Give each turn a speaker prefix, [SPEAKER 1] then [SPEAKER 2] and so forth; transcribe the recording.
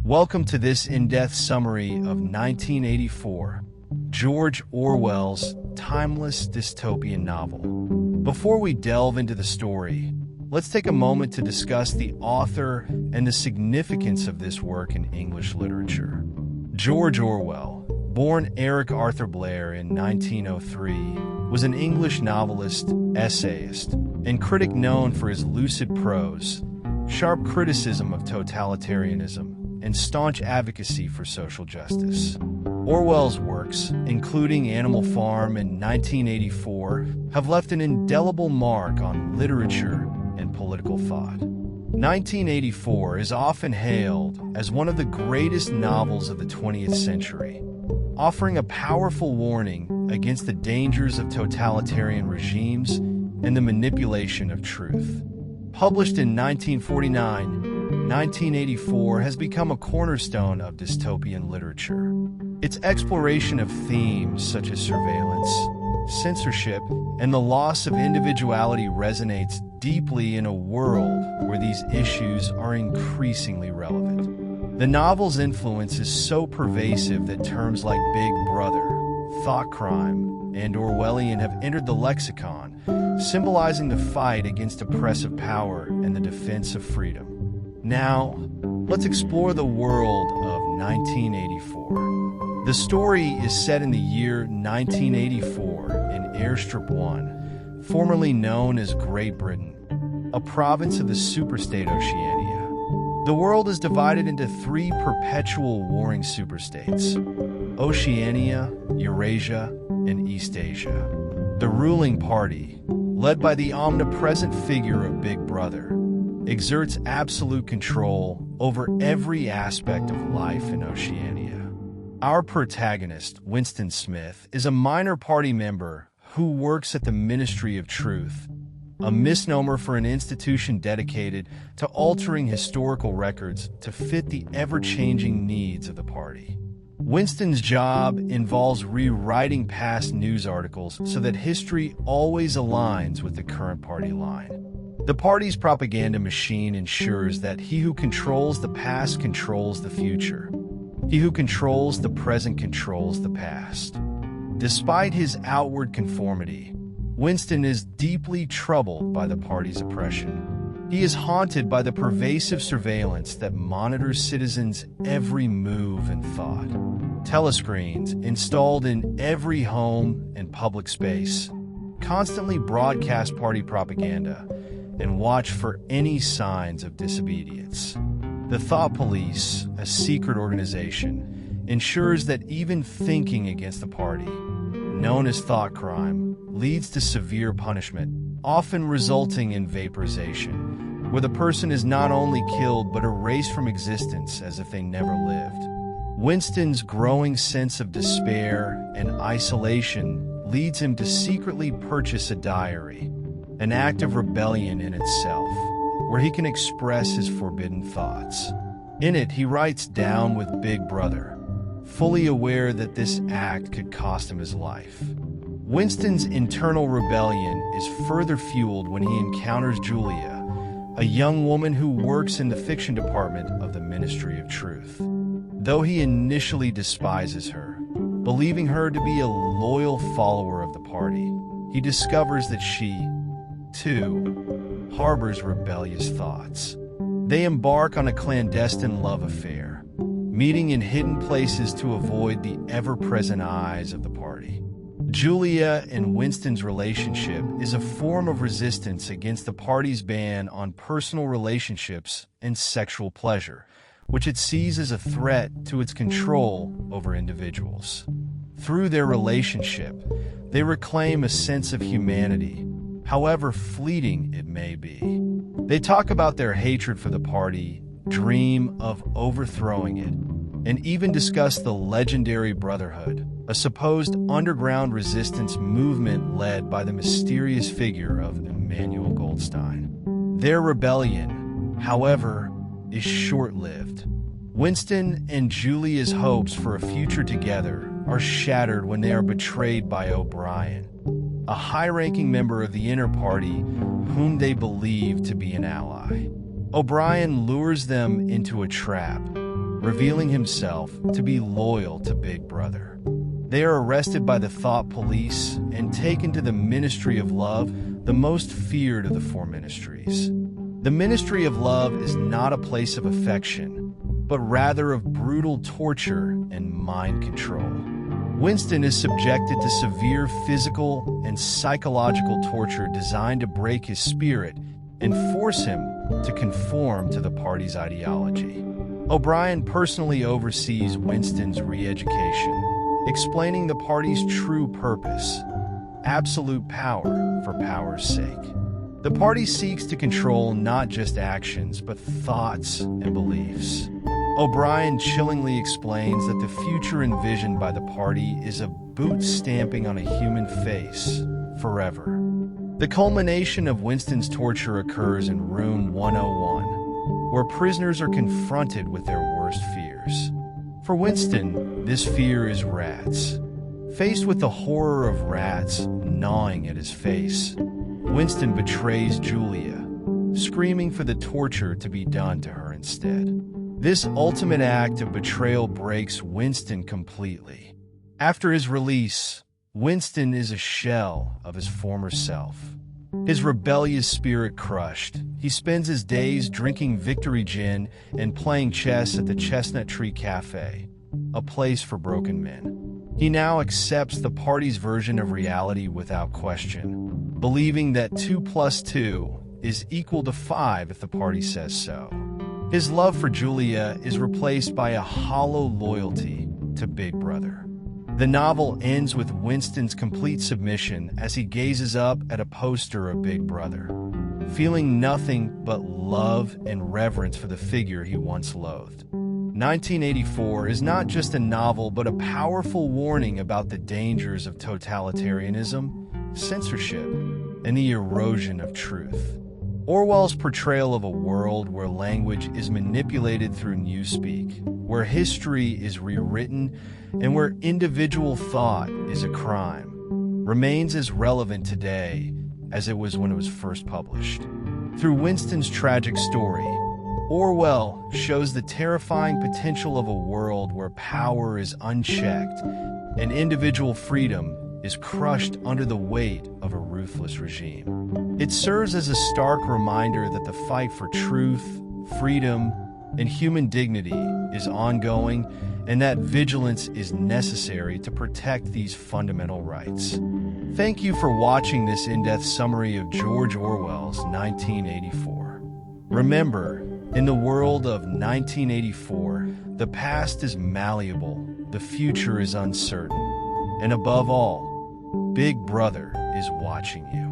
[SPEAKER 1] Welcome to this in-depth summary of 1984, George Orwell's timeless dystopian novel. Before we delve into the story, let's take a moment to discuss the author and the significance of this work in English literature. George Orwell, born Eric Arthur Blair in 1903, was an English novelist, essayist, and critic known for his lucid prose, sharp criticism of totalitarianism, and staunch advocacy for social justice. Orwell's works, including Animal Farm in 1984, have left an indelible mark on literature and political thought. 1984 is often hailed as one of the greatest novels of the 20th century, offering a powerful warning against the dangers of totalitarian regimes and the manipulation of truth. Published in 1949, 1984 has become a cornerstone of dystopian literature. Its exploration of themes such as surveillance, censorship, and the loss of individuality resonates deeply in a world where these issues are increasingly relevant. The novel's influence is so pervasive that terms like Big Brother, thought crime, and Orwellian have entered the lexicon, symbolizing the fight against oppressive power and the defense of freedom. Now, let's explore the world of 1984. The story is set in the year 1984 in Airstrip 1, formerly known as Great Britain, a province of the superstate Oceania. The world is divided into three perpetual warring superstates: Oceania, Eurasia, and East Asia. The ruling party, led by the omnipresent figure of Big Brother, exerts absolute control over every aspect of life in Oceania. Our protagonist, Winston Smith, is a minor party member who works at the Ministry of Truth, a misnomer for an institution dedicated to altering historical records to fit the ever-changing needs of the party. Winston's job involves rewriting past news articles so that history always aligns with the current party line. The party's propaganda machine ensures that he who controls the past controls the future. He who controls the present controls the past. Despite his outward conformity, Winston is deeply troubled by the party's oppression. He is haunted by the pervasive surveillance that monitors citizens' every move and thought. Telescreens installed in every home and public space constantly broadcast party propaganda and watch for any signs of disobedience. The Thought Police, a secret organization, ensures that even thinking against the party, known as thought crime, leads to severe punishment, often resulting in vaporization, where the person is not only killed but erased from existence as if they never lived. Winston's growing sense of despair and isolation leads him to secretly purchase a diary, an act of rebellion in itself, where he can express his forbidden thoughts. In it, he writes down with Big Brother, fully aware that this act could cost him his life. Winston's internal rebellion is further fueled when he encounters Julia, a young woman who works in the fiction department of the Ministry of Truth. Though he initially despises her, believing her to be a loyal follower of the party, he discovers that she, too, harbors rebellious thoughts. They embark on a clandestine love affair, meeting in hidden places to avoid the ever-present eyes of the party. Julia and Winston's relationship is a form of resistance against the party's ban on personal relationships and sexual pleasure, which it sees as a threat to its control over individuals. Through their relationship, they reclaim a sense of humanity, however fleeting it may be. They talk about their hatred for the party, dream of overthrowing it, and even discuss the legendary Brotherhood, a supposed underground resistance movement led by the mysterious figure of Emmanuel Goldstein. Their rebellion, however, is short-lived. Winston and Julia's hopes for a future together are shattered when they are betrayed by O'Brien, a high-ranking member of the inner party whom they believe to be an ally. O'Brien lures them into a trap, revealing himself to be loyal to Big Brother. They are arrested by the Thought Police and taken to the Ministry of Love, the most feared of the four ministries. The Ministry of Love is not a place of affection, but rather of brutal torture and mind control. Winston is subjected to severe physical and psychological torture designed to break his spirit and force him to conform to the party's ideology. O'Brien personally oversees Winston's re-education, explaining the party's true purpose: absolute power for power's sake. The party seeks to control not just actions, but thoughts and beliefs. O'Brien chillingly explains that the future envisioned by the party is a boot stamping on a human face forever. The culmination of Winston's torture occurs in Room 101, where prisoners are confronted with their worst fears. For Winston, this fear is rats. Faced with the horror of rats gnawing at his face, Winston betrays Julia, screaming for the torture to be done to her instead. This ultimate act of betrayal breaks Winston completely. After his release, Winston is a shell of his former self. His rebellious spirit crushed, he spends his days drinking victory gin and playing chess at the Chestnut Tree Cafe, a place for broken men. He now accepts the party's version of reality without question, believing that 2 + 2 is equal to 5 if the party says so. His love for Julia is replaced by a hollow loyalty to Big Brother. The novel ends with Winston's complete submission as he gazes up at a poster of Big Brother, feeling nothing but love and reverence for the figure he once loathed. 1984 is not just a novel, but a powerful warning about the dangers of totalitarianism, censorship, and the erosion of truth. Orwell's portrayal of a world where language is manipulated through newspeak, where history is rewritten, and where individual thought is a crime, remains as relevant today as it was when it was first published. Through Winston's tragic story, Orwell shows the terrifying potential of a world where power is unchecked and individual freedom is crushed under the weight of a ruthless regime. It serves as a stark reminder that the fight for truth, freedom, and human dignity is ongoing, and that vigilance is necessary to protect these fundamental rights. Thank you for watching this in-depth summary of George Orwell's 1984. Remember, in the world of 1984, the past is malleable, the future is uncertain, and above all, Big Brother is watching you.